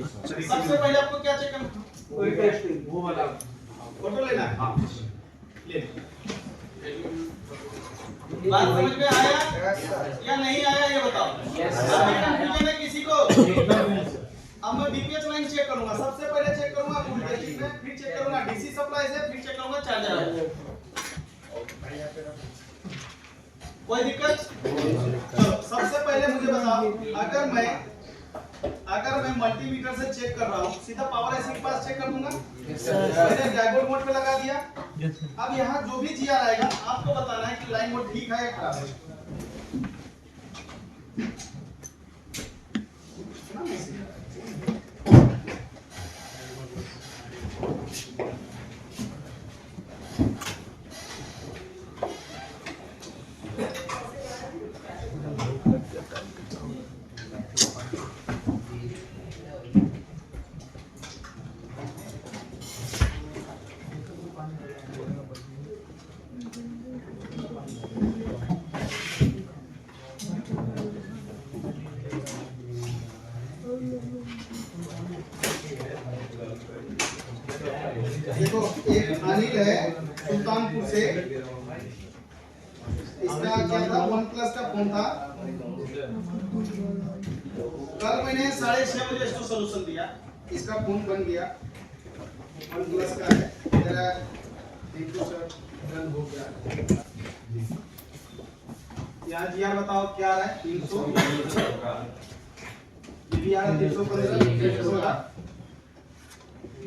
सबसे पहले आपको क्या चेक करना, वो वाला फोटो लेना है। ले बात समझ में आया या नहीं आया ये बताओ। कंफ्यूजन है किसी को? अब मैं बीपीएच लाइन चेक करूंगा, सबसे पहले चेक करूंगा वोल्टेज में, फिर चेक करूंगा डीसी सप्लाई से, फिर चेक करूंगा चार्जर। कोई दिक्कत? चलो सबसे पहले मुझे बताओ, अगर मैं मल्टीमीटर से चेक कर रहा हूँ, सीधा पावर आईसी के पास चेक कर दूंगा। मैंने डायोड मोड पे लगा दिया। अब यहाँ जो भी जीआर आएगा आपको बताना है कि लाइन मोड ठीक है या खराब है। देखो एक अनिल है सुल्तानपुर से, इसका क्या था, OnePlus का फोन था। कल मैंने 6:30 बजे इसको सॉल्यूशन दिया, इसका फोन बन गया, OnePlus का है। मेरा डन हो गया। यहाँ जीआर बताओ क्या आ रहा है, 300 ये आ रहा है, 315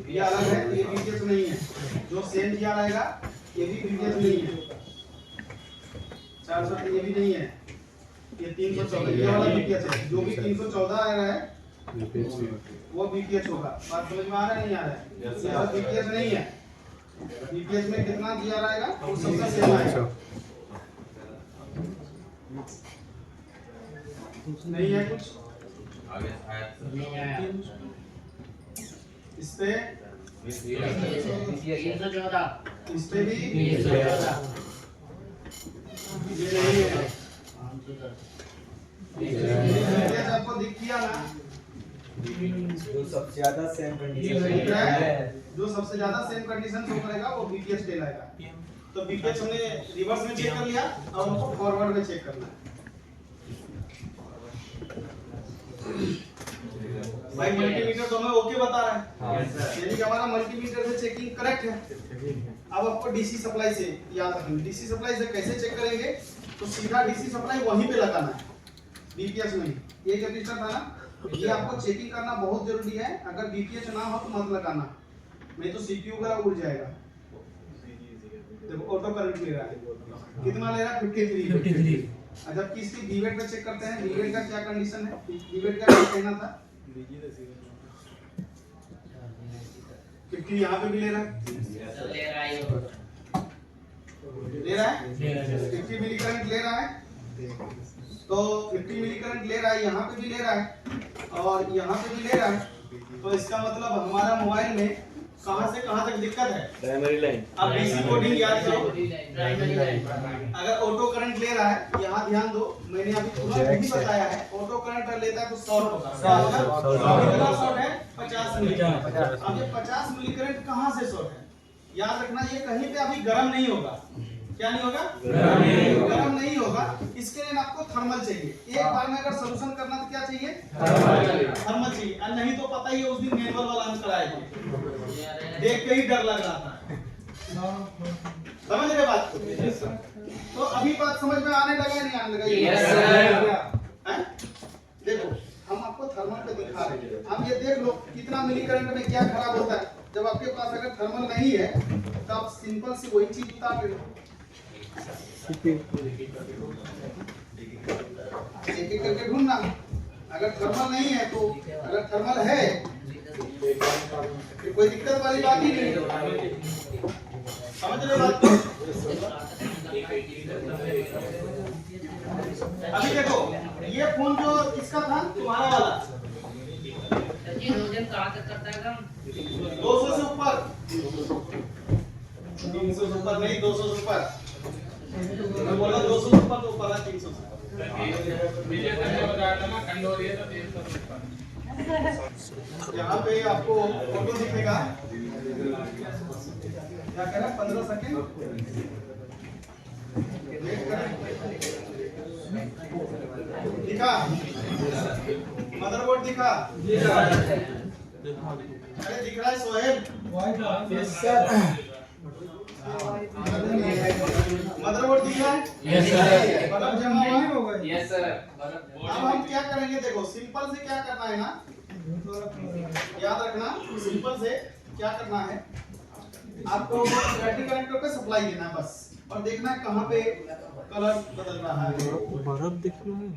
ये अलग है, ये बीपीएच नहीं है। जो सेम जीआर आएगा ये भी बीपीएच नहीं है। 400 ये भी नहीं है, ये 314 ये वाला बीपीएच है। जो भी 314 आ रहा है वो बीपीएच होगा। बात समझ में आ रहा है नहीं आ रहा है? ये बीपीएच नहीं है। बीपीएच में कितना जीआर आएगा वो सबका सेम आएगा। नहीं है कुछ आगे इस पे, इस पे भी ये नहीं है। आपको दिख गया ना, जो सबसे ज्यादा सेम कंडीशन है, जो सबसे ज्यादा सेम कंडीशन शो करेगा वो बीपीएच कहलाएगा। तो बीपीएच हमने रिवर्स में चेक कर लिया, अब हमको फॉरवर्ड में चेक करना है। भाई मल्टीमीटर तो हमें ओके बता रहा है, यानी कि हमारा मल्टीमीटर से चेकिंग करेक्ट है। अब आपको डीसी सप्लाई से याद रखना, डीसी सप्लाई से कैसे चेक करेंगे, तो सीधा डीसी सप्लाई वहीं पे लगाना है, बीपीएच में। ये कैपेसिटर था ना, ये आपको चेकिंग करना बहुत जरूरी है। अगर बीपीएच ना हो तो मत लगाना, नहीं तो सीपीयू वगैरह उड़ जाएगा। देखो ऑटो करंट ले रहा है, कितना ले रहा है, 53। जबकि इसकी वीवेट पे चेक करते हैं, वीवेट का क्या कंडीशन है, वीवेट का क्या कहना था, 50 यहाँ पे भी ले रहा है, ले रहा है 50 मिली करंट ले रहा है। तो 50 मिली करंट ले रहा है, यहाँ पे भी ले रहा है और यहाँ पे भी ले रहा है। तो इसका मतलब हमारा मोबाइल में कहां से कहां तक दिक्कत है, प्राइमरी लाइन। अब डीसी कोडिंग याद करो। अगर ऑटो करंट ले रहा है, यहाँ ध्यान दो, मैंने अभी तुरंत भी बताया है, ऑटो करंट लेता है तो शॉर्ट होगा। कितना शॉर्ट है, 50 मिली। अब ये 50 मिली करंट कहां से शॉर्ट है, याद रखना, ये कहीं पे अभी गर्म नहीं होगा। क्या नहीं होगा, गर्म नहीं होगा। इसके लिए आपको थर्मल चाहिए। एक बार में अगर सॉल्यूशन करना तो क्या चाहिए, थर्मल चाहिए, और नहीं तो पता ही है उस दिन मैनुअल वाला हम कराएंगे, देख के ही डर लग रहा था। समझ रहे बात? तो अभी बात समझ में आने लगा नहीं आने लगा? देखो हम आपको थर्मल पे दिखा रहे हैं, हम ये देख लो कितना मिली करंट में क्या खराब होता है। जब आपके पास अगर थर्मल नहीं है तो आप सिंपल सी वही चीज उतार लो, एक एक करके ढूंढना। अगर थर्मल नहीं है तो, अगर थर्मल है तो कोई दिक्कत वाली बात ही नहीं। समझ रहे बात? अभी देखो ये फोन जो इसका था तुम्हारा वाला 200 से ऊपर, 300 से ऊपर नहीं, 200 से ऊपर। मैं बोला 200 से ऊपर तो ऊपर है, 300 से। यहाँ पे आपको फोटो दिखेगा, क्या कह रहा है 15 सेकेंड वेट करें। दिखा मदरबोर्ड दिखा? अरे दिख रहा है सोहेल? Yes sir. मदरबोर्ड दिख रहा है? Yes sir. बर्फ जमा हुआ? Yes sir. अब हम क्या करेंगे, देखो सिंपल से क्या करना है ना, याद रखना सिंपल से क्या करना है, आपको बैटरी कनेक्टर पे सप्लाई देना है बस, और देखना है कहाँ पे कलर बदल रहा है। बर्फ दिखना है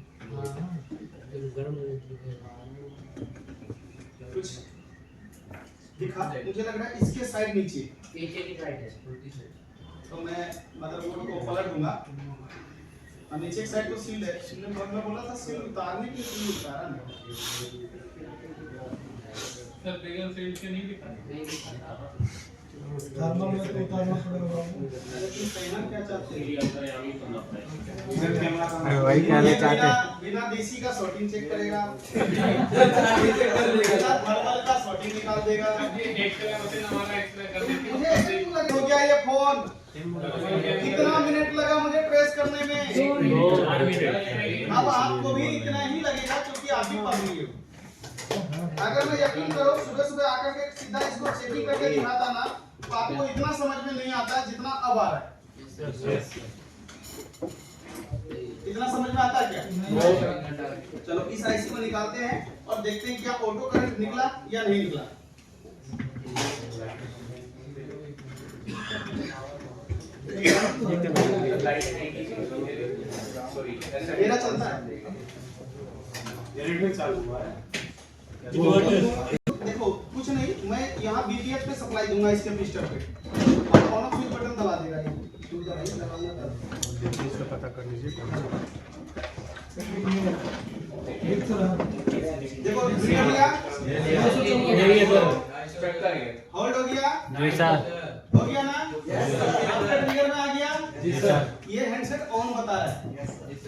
कुछ दिखा मुझे लग रहा है इसके साइड नीचे, तो मैं मदरबोर्ड को पलट दूंगा और नीचे की साइड तो सील है, मैं बोला था सील उतारने के लिए सील उतारा नहीं। सर बगैर सील के नहीं दिखा। थर्मल में तो उतारना पड़ेगा। क्या चाहते हैं? वही कहना चाहते हैं। बिना डीसी का शॉर्टिंग चेक करेगा, बिना थर्मल का शॉर्टिंग निकाल देगा। मुझे हो गया ये फोन, कितना मिनट लगा मुझे ट्रेस करने में? 4 मिनट। अब आपको भी इतना ही लगेगा क्योंकि आप भी पढ़ लिए हो। अगर मैं यकीन करो सुबह सुबह आकर के सीधा इसको चेकिंग करके दिखाता ना, तो आपको इतना समझ में नहीं आता जितना अब आ रहा है। इतना समझ में आता है क्या? चलो इस आईसी को निकालते हैं और देखते हैं क्या ऑटो करंट निकला या नहीं निकला। मेरा चलता है, देखो कुछ नहीं, मैं यहाँ बीटीएच पे सप्लाई दूंगा इसके पिस्टन पे, और ऑन ऑफ स्विच बटन दबा देगा ये। पता कर लीजिए। देखो ग्रीन हो गया, होल्ड हो गया, जी सर। हो गया ना? आफ्टर ट्रिगर में आ गया जी सर। ये हैंडसेट ऑन बता रहा है,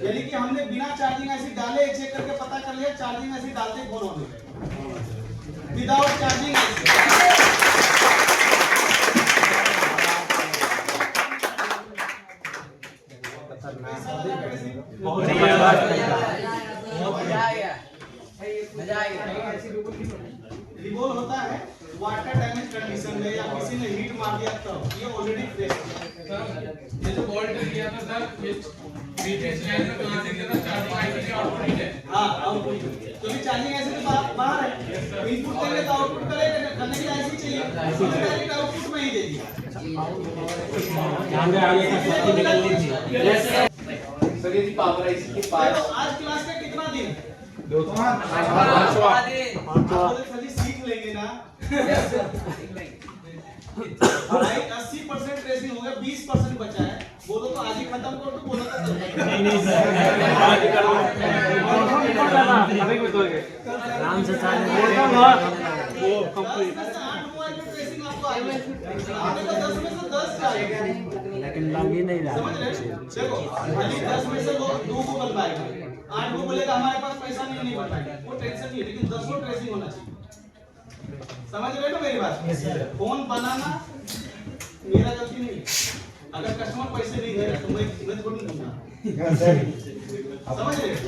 यानी कि हमने बिना चार्जिंग ऐसी डाले चेक करके पता कर लिया चार्जिंग ऐसी डालते फोन ऑन हो गया, विदाउट चार्जिंग। रिवॉल्व होता है वाटर डैमेज कंडीशन में या किसी ने हीट मार दिया तब ये ऑलरेडी फ्रेश है। ये जो बोल्ट किया था सर, ये बीटीएस लाइन में कहां से किया था? चार्जिंग आईसी के आउटपुट है। हां आउटपुट, क्योंकि चार्जिंग ऐसे तो बाहर है, इनपुट देंगे तो आउटपुट करेगा, करने के लिए ऐसी चाहिए, डायरेक्ट आउटपुट में ही दे दिया। यहाँ पे आगे से निकल लीजिए। सर ये पावर आईसी के पास आज क्लास का कितना दिन? 5वां दिन। खाली सीख लेंगे ना। भाई 80% ट्रेसिंग हो गया, 20% बचा है, बोलो तो आज ही खत्म कर दो, बोलो तो नहीं सर, अभी कुछ दोगे आराम से चार्ज वो कंप्लीट। 8 मोबाइल में ट्रेसिंग आपको आ गया, आपने तो 10 में से 10 चाहिए, लेकिन लग ही नहीं रहा। समझ रहे? देखो खाली 10 में से 2 को बन पाएगा, 8 को बोलेगा हमारे पास पैसा नहीं बन पाएगा, वो टेंशन नहीं है, लेकिन 10 को ट्रेसिंग होना चाहिए। समझ रहे हो मेरी बात? फोन बनाना मेरा गलती नहीं है, अगर कस्टमर पैसे नहीं दे रहा तो मैं थोड़ी दूंगा। समझ रहे हो?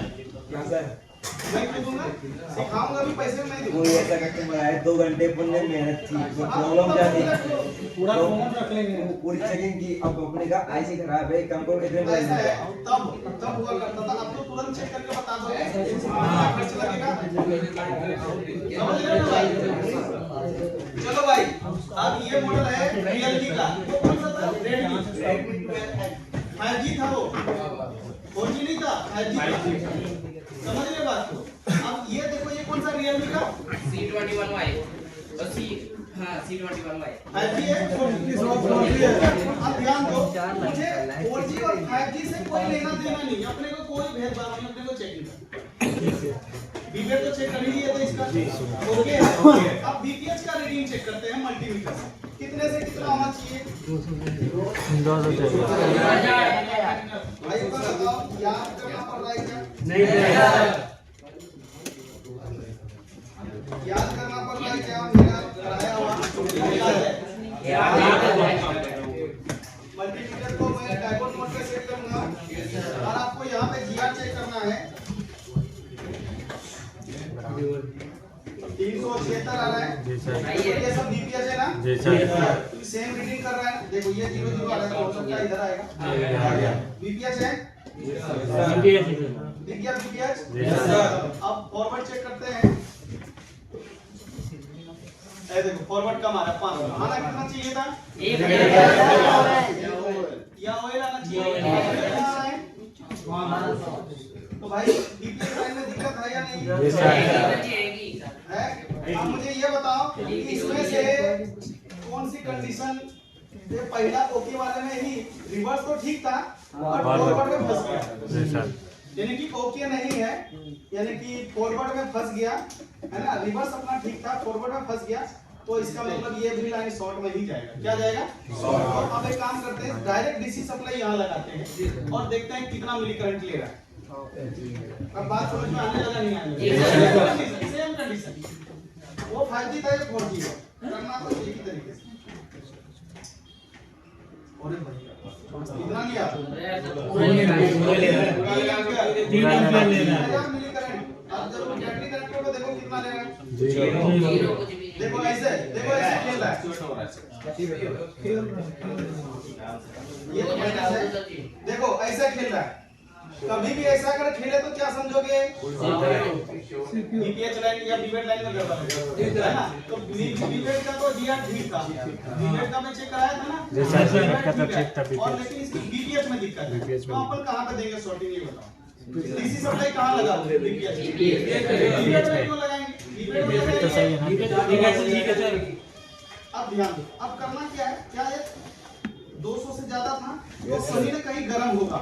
मैं क्यों दूंगा? सिखाऊंगा भी, पैसे मैं दूंगा। कोई ऐसा कस्टमर आए 2 घंटे पुण्य मेहनत थी, प्रॉब्लम क्या थी, पूरा फोन रख लेंगे। पूरी चेकिंग की, अब कंपनी का आईसी खराब है, कंपनी कितने में ऐसा है, लगेगा? तब हुआ करता था, अब तो तुरंत चेक करके बता दो खर्च लगेगा। समझ रहे हो भाई? चलो भाई, अब ये मॉडल है रियलमी का, वो कौन सा था? रेडमी 5G था, वो 4G नहीं था, 5G था। समझ रहे बात को? अब ये देखो, ये कौन सा रियलमी का C21Y और C21Y 5G है, 4G है। अब ध्यान दो, मुझे 4G और 5G से कोई लेना देना नहीं, अपने को कोई भेदभाव नहीं, अपने को चेकिंग बीपीएच तो चेक कर ही लिया था इसका, ओके। अब बीपीएच का रीडिंग चेक करते हैं मल्टीमीटर से, कितने से कितना होना चाहिए? 200 चाहिए। भाई को बताओ, याद करना पड़ रहा है क्या? नहीं याद करना पड़ रहा है क्या मेरा कराया हुआ मल्टीमीटर को मैं डायगोनल मोड पे सेट करूंगा और आपको यहाँ पे जीआर चेक करना है 376 आ रहा है ये सब बीपीएच है ना सेम रीडिंग कर रहा है देखो ये 00 आ रहा है हो सकता है इधर आएगा बीपीएच है दिख गया बीपीएच अब फॉरवर्ड चेक करते हैं ये देखो फॉरवर्ड कम आ रहा है 5 आना कितना चाहिए था या ऑयल आना चाहिए तो भाई बीपीएच लाइन में दिक्कत है या नहीं है अब मुझे ये बताओ कि इसमें से कौन सी कंडीशन ये पहला ओके वाले में ही रिवर्स तो ठीक था और फॉरवर्ड में फंस गया यानी कि ओके नहीं है यानी कि फॉरवर्ड में फंस गया है ना रिवर्स अपना ठीक था फॉरवर्ड में फंस गया तो इसका मतलब ये भी लाइन शॉर्ट में ही जाएगा क्या जाएगा शॉर्ट तो अब एक काम करते हैं डायरेक्ट डीसी सप्लाई यहां लगाते हैं और देखते हैं कितना मिली करंट ले रहा है अब बात समझ में आने लगा नहीं आने सेम कंडीशन वो 5G था या 4G है करना तो एक ही तरीके से और कितना लिया मिली करंट अब जब बैटरी कनेक्टर को देखो कितना ले रहा है देखो ऐसे खेल रहा है ये तो माइनस है देखो ऐसे खेल रहा है कभी भी ऐसा अगर खेले तो क्या समझोगे बीपीएच लाइन या बीवेट लाइन में गड़बड़ है ना तो बीवेट का तो जीआर ठीक था बीवेट का मैं चेक कराया था ना और लेकिन इसकी बीपीएच में दिक्कत है तो अपन कहां पे देंगे शॉर्टिंग ये बताओ डीसी सप्लाई कहां लगाओगे बीपीएच बीवेट में क्यों लगाएंगे बीवेट तो सही है ना ठीक है सर अब ध्यान दो अब करना क्या है 200 से ज्यादा था तो कहीं ना कहीं गर्म होगा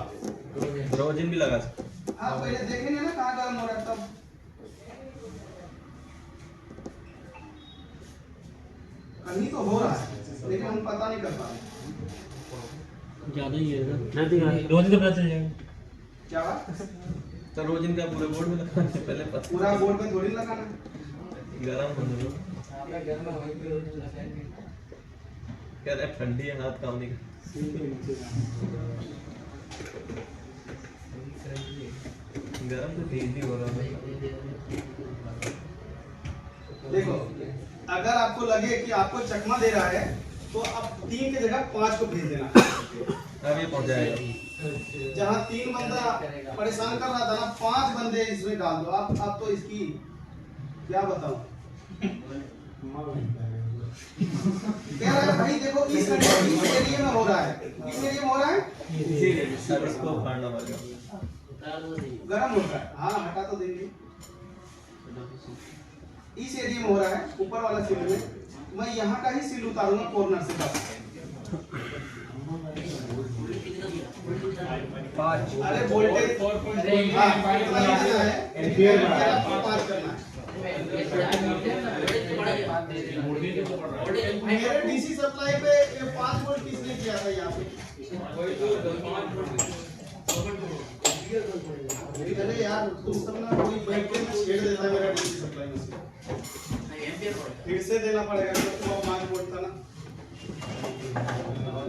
रोजिन भी लगा हाँ पहले देखेंगे ना कहाँ गर्म हो रहा है तब कहीं तो हो रहा है लेकिन हम पता नहीं कर पा रहे ज्यादा ही है ना रोज का पता चल जाएगा क्या बात तो रोजिन का पूरे बोर्ड में लगाना है पहले पता पूरा बोर्ड में थोड़ी लगाना गरम होने दो क्या है ठंडी है हाथ काम नहीं गरम तो तेज ही हो रहा है देखो अगर आपको लगे कि आपको चकमा दे रहा है तो आप 3 की जगह 5 को भेज देना अब ये पहुंच जाएगा जहाँ 3 बंदा परेशान कर रहा था ना 5 बंदे इसमें डाल दो आप तो इसकी क्या बताऊं कह रहा है भाई देखो इस एरिया में हो रहा है किस एरिया में हो रहा है सर इसको फाड़ना पड़ेगा गरम होता है हाँ हटा तो देंगे इस एरिया में हो रहा है ऊपर वाला सील में मैं यहाँ का ही सील उतारूंगा कॉर्नर से बस अरे वोल्टेज 4.5 करना है मेरे डीसी सप्लाई पे ये 5 वोल्ट किसने किया था यहाँ पे अरे यार तुम सब ना कोई बैठ के छेड़ देता है मेरा डीसी सप्लाई में फिर से देना पड़ेगा तो 5 वोल्ट था ना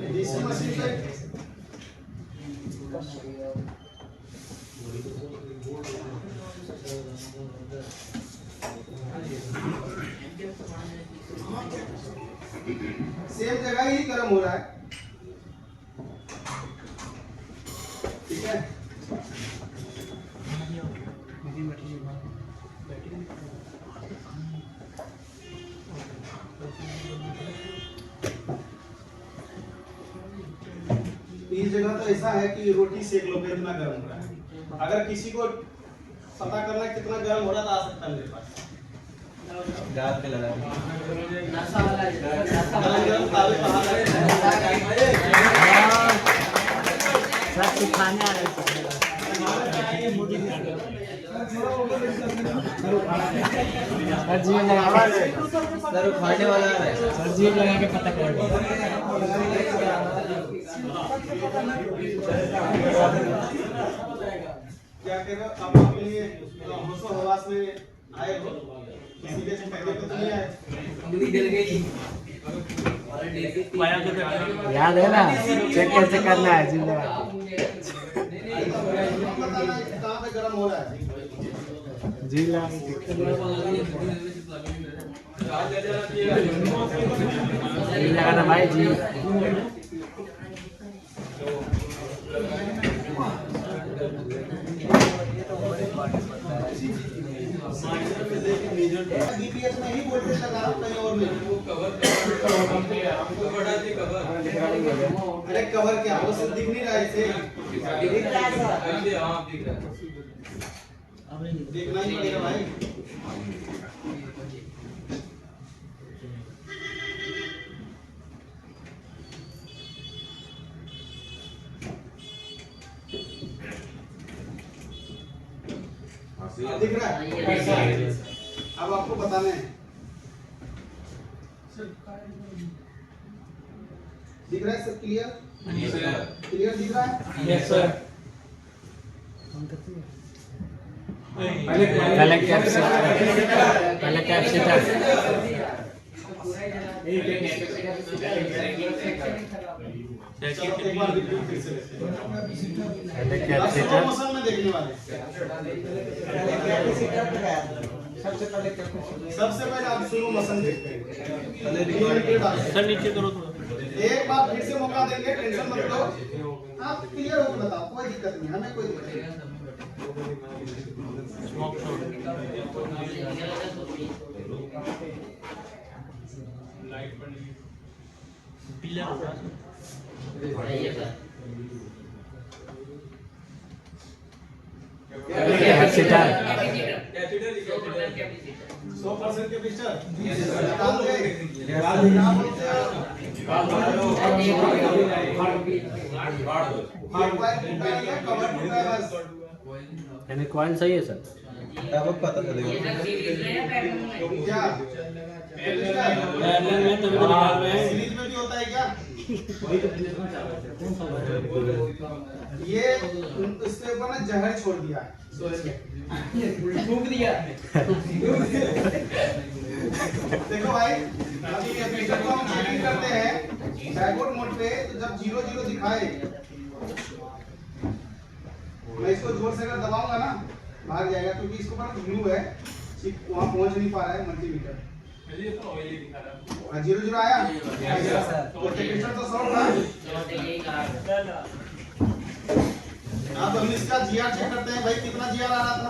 डीसी मशीन पे सेम जगह ही गर्म हो रहा है ठीक है इस जगह तो ऐसा है कि रोटी सेक लो कितना गर्म हो रहा है अगर किसी को पता करना है कितना गर्म हो रहा था आ सकता है मेरे पास गाद पे लगा सब सिखाने आ रहे सर जी लगा सर खाने वाला है सर जी लगा के पता कर क्या कह रहे हो आप अपने होशो हवास में आए हो किसी के पहले तो नहीं आए। याद है ना चेक कैसे करना है जिंदा बताना कहाँ पे गर्म हो रहा है। जी ला लगाना भाई जी बीपीएस में ही वोल्टेज लगा रहा हूँ कहीं और नहीं। अरे कवर क्या वो सब दिख नहीं रहा है इसे। देखना ही पड़ेगा भाई। दिख रहा है? अब आपको बताना है। दिख रहा है सब क्लियर? क्लियर दिख रहा है? यस सर पहले कैपेसिटर एक बार रिपीट फिर से पहले स्लो कैपेसिटर मोशन में देखने वाले। सबसे पहले आप स्लो मोशन देखते हैं। सर नीचे करो थोड़ा एक बार फिर से मौका देंगे, टेंशन मत लो। आप क्लियर होकर बताओ, कोई दिक्कत नहीं, हमें कोई दिक्कत नहीं। कैपेसिटर 100% कैपेसिटर निकाल दे। कवर टूटा है बस। यानी कॉइल सही है सर अब पता चलेगा क्या पैरेलल में तभी तो निकाल रहे हैं सीरीज में भी होता है क्या? ये इसके ऊपर ना जहर छोड़ दिया है। फूंक दिया देखो भाई, अभी कैपेसिटर को हम चेकिंग करते हैं बैकवर्ड मोड पे, तो जब 0 0 दिखाए, मैं इसको जोर से अगर दबाऊंगा ना भाग जाएगा, क्योंकि इसके ऊपर ग्लू है, ठीक वहां पहुंच नहीं पा रहा है मल्टीमीटर। 0 0 आया तो कैपेसिटर तो शॉर्ट था। अब हम इसका जीआर चेक करते हैं भाई, कितना जीआर आ रहा था।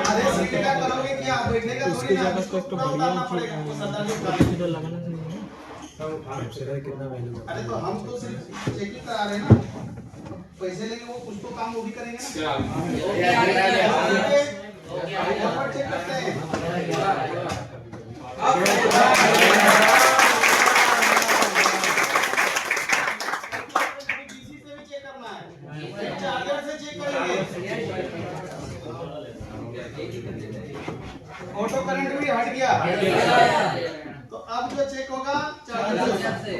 अरे सीधे क्या करोगे, क्या बैठेगा थोड़ी ना, इसको पूरा उतारना पड़ेगा, वो सरदारी उतारेगा। लगाना चाहिए कैपेसिटर कितना वैल्यू अरे तो हम तो सिर्फ चेकिंग करा रहे हैं ना, पैसे लेंगे वो कुछ तो काम वो भी करेंगे ना। चेक करते हैं। डीसी से भी चेक करना है, चार्जर से चेक करेंगे। ऑटो करंट भी हट गया, तो अब जो चेक होगा चार्जर से।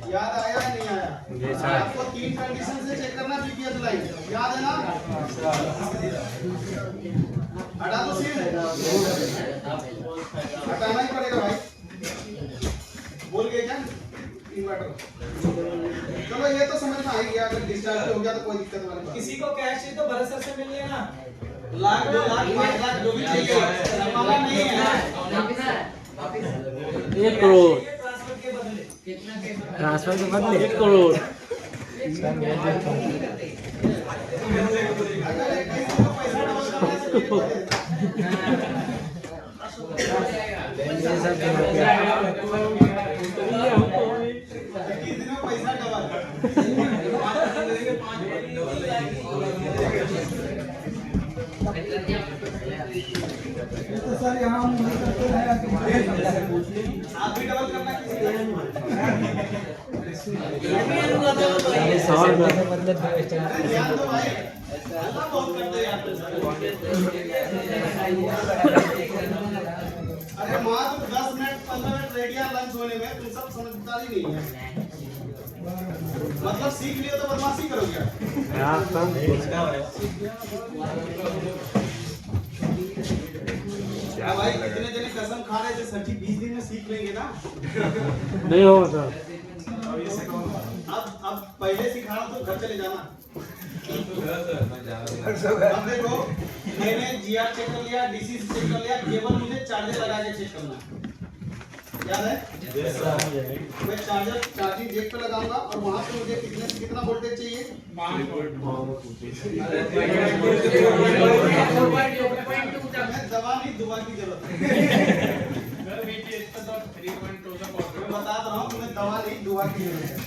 याद आया नहीं आया? आपको 3 कंडीशन से चेक करना बीपीएस लाइन, याद है ना? हटा दो सील, हटाना ही पड़ेगा भाई। बोल गए क्या इन्वर्टर? चलो ये तो समझ में आ ही गया, अगर डिस्चार्ज हो गया तो कोई दिक्कत वाली बात। किसी को कैश चाहिए तो भरत सर से मिल लेना। लाख 2 लाख 5 लाख जो भी चाहिए, मामला नहीं है। 1 करोड़ ट्रांसफर के बदले ट्रांसफर के बदले 1 करोड़ अगर एक किसी को पैसा डबल करना है तो किस दिन में पैसा डबल। तो सर यहाँ हम नहीं करते हैं, आप भी डबल करना किसी दिन। 100 रुपये के बदले ध्यान दो भाई, अल्लाह बहुत करते हैं यार। अरे मात्र 10 मिनट 15 मिनट रेडिया लंच होने में तुम सब समझदारी नहीं है। मतलब सीख लियो तो बदमाशी करोगे। हाँ हाँ भाई, कितने जने कसम खा रहे थे सर जी 20 दिन में सीख लेंगे ना। नहीं होगा सर। अब पहले सिखाना तो घर चले जाना। अब देखो, मैंने जीआर चेक कर लिया, डीसी चेक कर लिया, केवल मुझे चार्जर लगा के चेक करना याद है? मैं चार्जिंग जेक पे लगाऊंगा और वहां से मुझे कितने से कितना वोल्टेज चाहिए? 5 वोल्ट। मैं दवा नहीं, दुआ की जरूरत है। सर VTH का तो 3.2 तक और मैं बता रहा हूँ, तुम्हें दवा नहीं, दुआ की जरूरत है।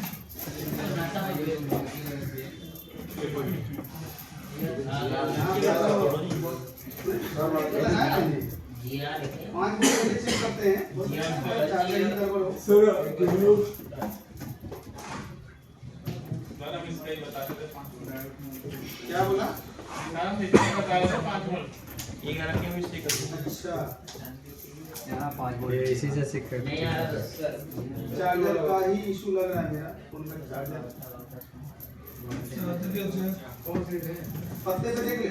पाँच मिनट चेक करते हैं। चार्जर ही गड़बड़ हो। सर हम इसका ही बता रहे थे 5 वोल्ट। क्या बोला? सर हम इसका बता रहे थे 5 वोल्ट। ये घर के मिस्टेक अच्छा, ये इसी से सीख कर चार्जर का ही इशू लग रहा है मेरा फोन में। चार्जर पत्ते पे देख ले।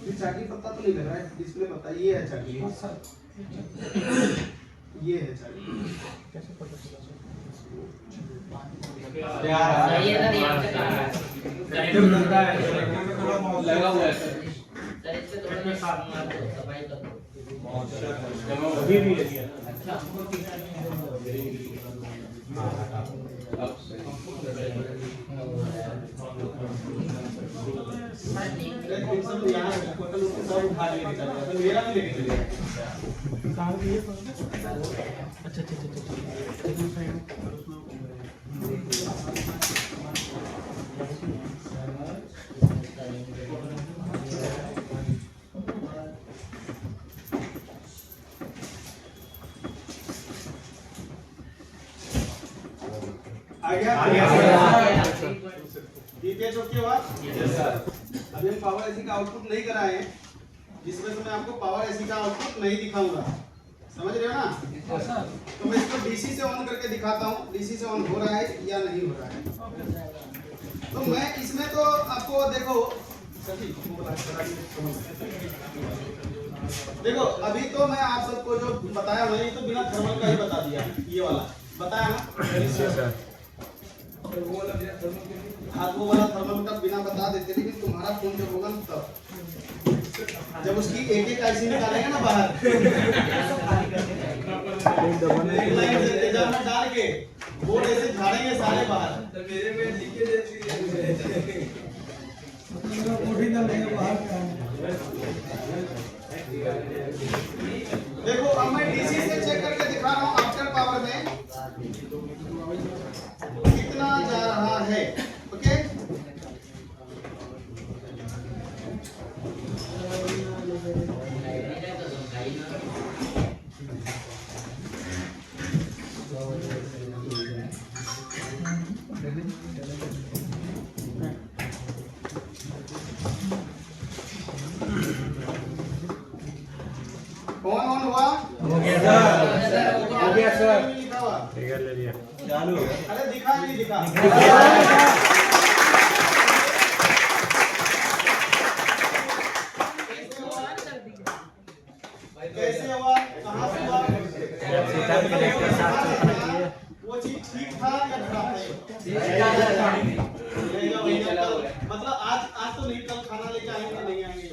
ये चाकी पत्ता तो नहीं लग रहा है, डिस्प्ले पत्ता ये है चाकी। ये है चाकी। लगा हुआ है सर। अभी भी है। सब यहाँ टोटल उसके सब उठा लिए निकल गया, तो मेरा भी लेके चले आ गया। DPH ओके हुआ? अभी हम पावर एसी का आउटपुट नहीं कराए हैं, जिस वजह से मैं आपको पावर एसी का आउटपुट नहीं दिखाऊंगा। समझ रहे हो ना? तो मैं इसको डीसी से ऑन करके दिखाता हूँ, डीसी से ऑन हो रहा है या नहीं हो रहा है। तो मैं इसमें तो आपको देखो अभी तो मैं आप सबको जो बताया मैंने तो बिना थर्मल का ही बता दिया, ये वाला बताया ना। हाँ, वो वाला थर्मल का बिना बता देते, लेकिन तुम्हारा फोन जब होगा तब जब उसकी एक आईसी निकालेंगे ना बाहर में डाल के बोर्ड ऐसे झाड़ेंगे सारे बाहर। देखो अब मैं डीसी से चेक करके दिखा रहा हूँ आफ्टर पावर में कितना जा रहा है। ओके, कौन ऑन हुआ? हो गया सर। हो गया सर। ठीक है, ले लिया। चालू। अरे दिखा नहीं दिखा। कैसे हुआ? कहाँ से हुआ? वो चीज ठीक था या खराब था? मतलब आज तो नहीं, कल खाना लेके आएंगे नहीं आएंगे?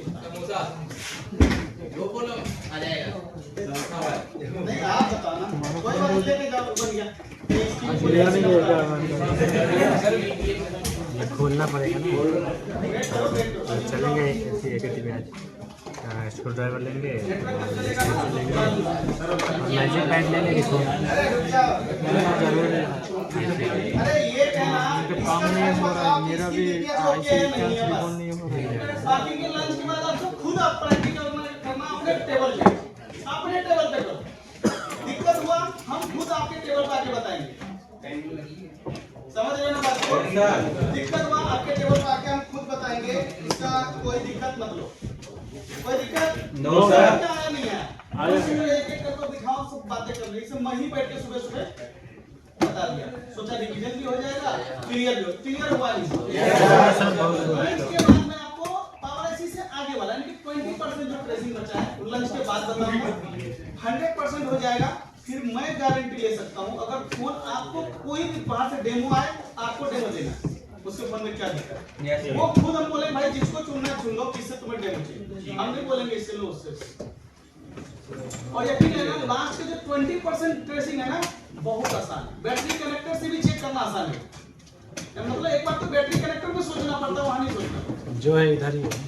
नहीं, आप बताना। कोई बात नहीं, लेके जाओ, बन गया। खोलना पड़ेगा ना, चलेंगे एक आज स्क्रू ड्राइवर लेंगे, मैजिक पैड ले लेंगे। अरे ये कहना काम नहीं हो रहा है, मेरा भी आईसी का सिलिकॉन नहीं हो रहा है। बाकी के लंच के बाद आपको खुद आप प्रैक्टिकल करना अपने टेबल पे, अपने टेबल पे करो। दिक्कत हुआ हम खुद आपके टेबल पे आके बताएंगे। समझ रहे हो ना बात को? दिक्कत हुआ आपके टेबल पे आके हम खुद बताएंगे, इसका कोई दिक्कत मत लो। कोई दिक्कत नो सर। क्या नहीं है? एक एक करके दिखाओ, सब बातें कर रही है। मैं ही बैठ के सुबह सुबह बता दिया, सोचा रिवीजन भी हो जाएगा, क्लियर हुआ नहीं। इसके बाद मैं आपको पावर एसी से आगे वाला यानी कि 20% 20% जो ट्रेसिंग बचा है लंच के बाद बताऊंगा। 100% हो जाएगा, फिर मैं गारंटी ले सकता हूं अगर फोन आपको कोई भी बाहर से डेमो आए, आपको डेमो देना है। उसके फोन में क्या दिक्कत है, वो खुद हम बोले भाई जिसको चुनना है चुन लो, किससे तुम्हें डेमो चाहिए, हम नहीं बोलेंगे इससे लो उससे। और यकीन है ना, लास्ट के जो 20% ट्रेसिंग है ना, बहुत आसान है। बैटरी कनेक्टर से भी चेक करना आसान है, मतलब एक बार तो बैटरी कनेक्टर में सोचना पड़ता है, वहां नहीं सोचना। जो है इधर ही है।